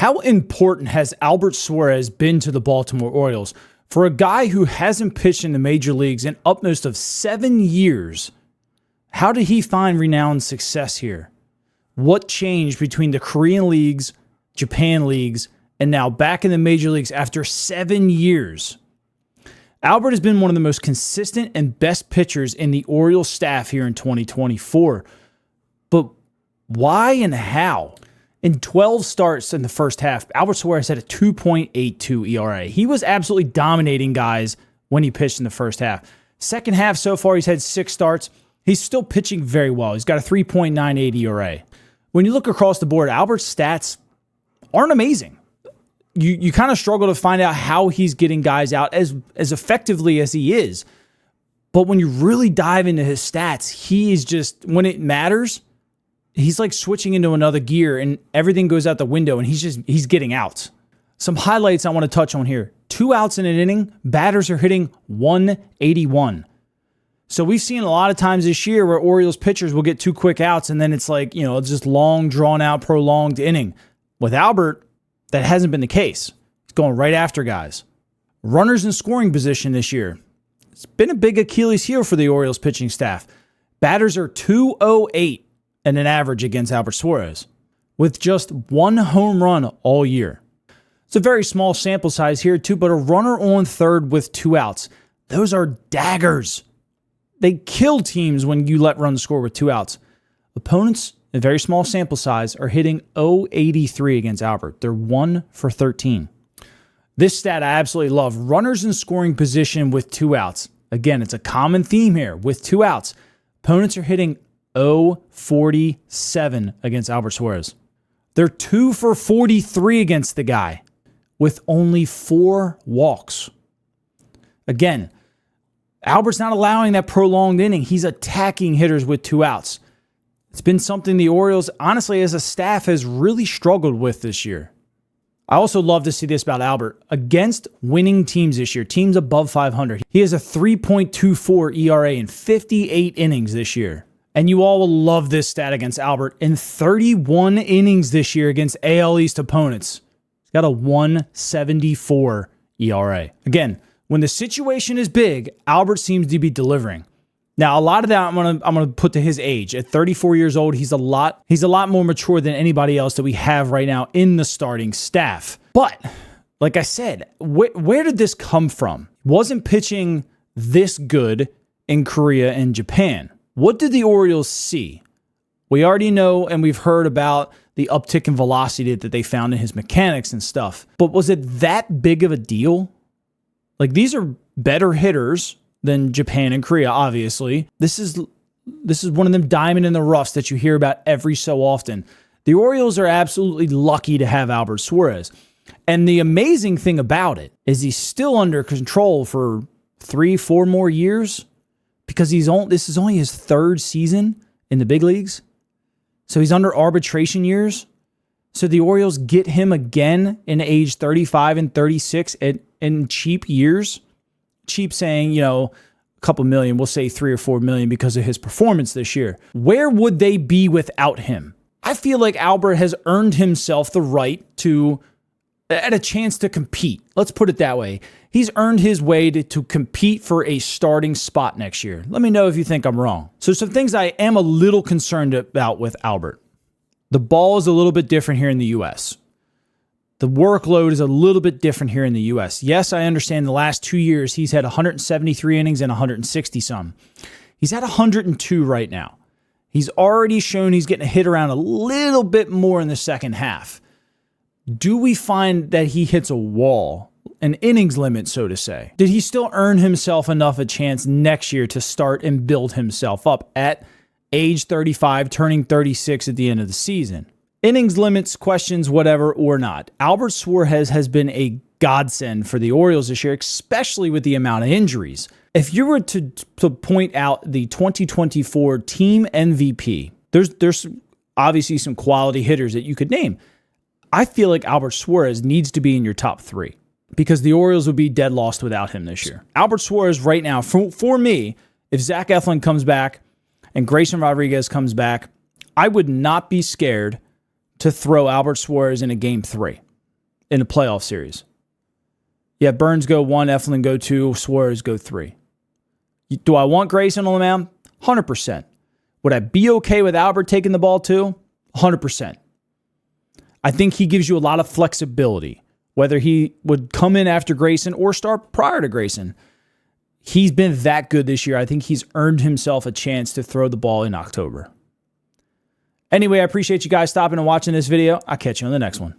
How important has Albert Suarez been to the Baltimore Orioles? For a guy who hasn't pitched in the major leagues in upmost of 7 years, how did he find renowned success here? What changed between the Korean leagues, Japan leagues, and now back in the major leagues after 7 years? Albert has been one of the most consistent and best pitchers in the Orioles staff here in 2024. But why and how? In 12 starts in the first half, Albert Suarez had a 2.82 ERA. He was absolutely dominating guys when he pitched in the first half. Second half so far, he's had 6 starts. He's still pitching very well. He's got a 3.98 ERA. When you look across the board, Albert's stats aren't amazing. You kind of struggle to find out how he's getting guys out as effectively as he is. But when you really dive into his stats, he is just, when it matters, he's like switching into another gear and everything goes out the window and he's getting outs. Some highlights I want to touch on here. 2 outs in an inning, batters are hitting 181. So we've seen a lot of times this year where Orioles pitchers will get 2 quick outs and then it's like, it's just long, drawn out, prolonged inning. With Albert, that hasn't been the case. He's going right after guys. Runners in scoring position this year. It's been a big Achilles heel for the Orioles pitching staff. Batters are 208 and an average against Albert Suarez, with just 1 home run all year. It's a very small sample size here too, but a runner on third with 2 outs. Those are daggers. They kill teams when you let runs score with 2 outs. Opponents, a very small sample size, are hitting .083 against Albert. They're 1 for 13. This stat I absolutely love. Runners in scoring position with 2 outs. Again, it's a common theme here. With 2 outs, opponents are hitting .047 against Albert Suarez. They're 2 for 43 against the guy with only 4 walks. Again, Albert's not allowing that prolonged inning. He's attacking hitters with 2 outs. It's been something the Orioles, honestly, as a staff, has really struggled with this year. I also love to see this about Albert. Against winning teams this year, teams above 500, he has a 3.24 ERA in 58 innings this year. And you all will love this stat against Albert. In 31 innings this year against AL East opponents, he's got a 1.74 ERA. Again, when the situation is big, Albert seems to be delivering. Now, a lot of that I'm gonna put to his age. At 34 years old, he's a lot more mature than anybody else that we have right now in the starting staff. But like I said, where did this come from? He wasn't pitching this good in Korea and Japan. What did the Orioles see? We already know and we've heard about the uptick in velocity that they found in his mechanics and stuff. But was it that big of a deal? Like, these are better hitters than Japan and Korea, obviously. This is one of them diamond in the roughs that you hear about every so often. The Orioles are absolutely lucky to have Albert Suarez. And the amazing thing about it is he's still under control for 3-4 more years because this is only his 3rd season in the big leagues. So he's under arbitration years. So the Orioles get him again in age 35 and 36 in cheap years. Cheap saying, a couple million, we'll say 3 or 4 million because of his performance this year. Where would they be without him? I feel like Albert has earned himself the right at a chance to compete. Let's put it that way. He's earned his way to compete for a starting spot next year. Let me know if you think I'm wrong. So some things I am a little concerned about with Albert. The ball is a little bit different here in the U.S. The workload is a little bit different here in the U.S. Yes, I understand the last 2 years he's had 173 innings and 160 some. He's at 102 right now. He's already shown he's getting a hit around a little bit more in the second half. Do we find that he hits a wall, an innings limit, so to say? Did he still earn himself enough a chance next year to start and build himself up at age 35, turning 36 at the end of the season? Innings limits, questions, whatever, or not. Albert Suarez has been a godsend for the Orioles this year, especially with the amount of injuries. If you were to point out the 2024 team MVP, there's obviously some quality hitters that you could name. I feel like Albert Suarez needs to be in your top 3 because the Orioles would be dead lost without him this year. Albert Suarez right now, for me, if Zach Eflin comes back and Grayson Rodriguez comes back, I would not be scared to throw Albert Suarez in a game 3. in a playoff series. Yeah, Burns go 1, Eflin go 2, Suarez go 3. Do I want Grayson on the mound? 100%. Would I be okay with Albert taking the ball too? 100%. I think he gives you a lot of flexibility. Whether he would come in after Grayson or start prior to Grayson, he's been that good this year. I think he's earned himself a chance to throw the ball in October. Anyway, I appreciate you guys stopping and watching this video. I'll catch you on the next one.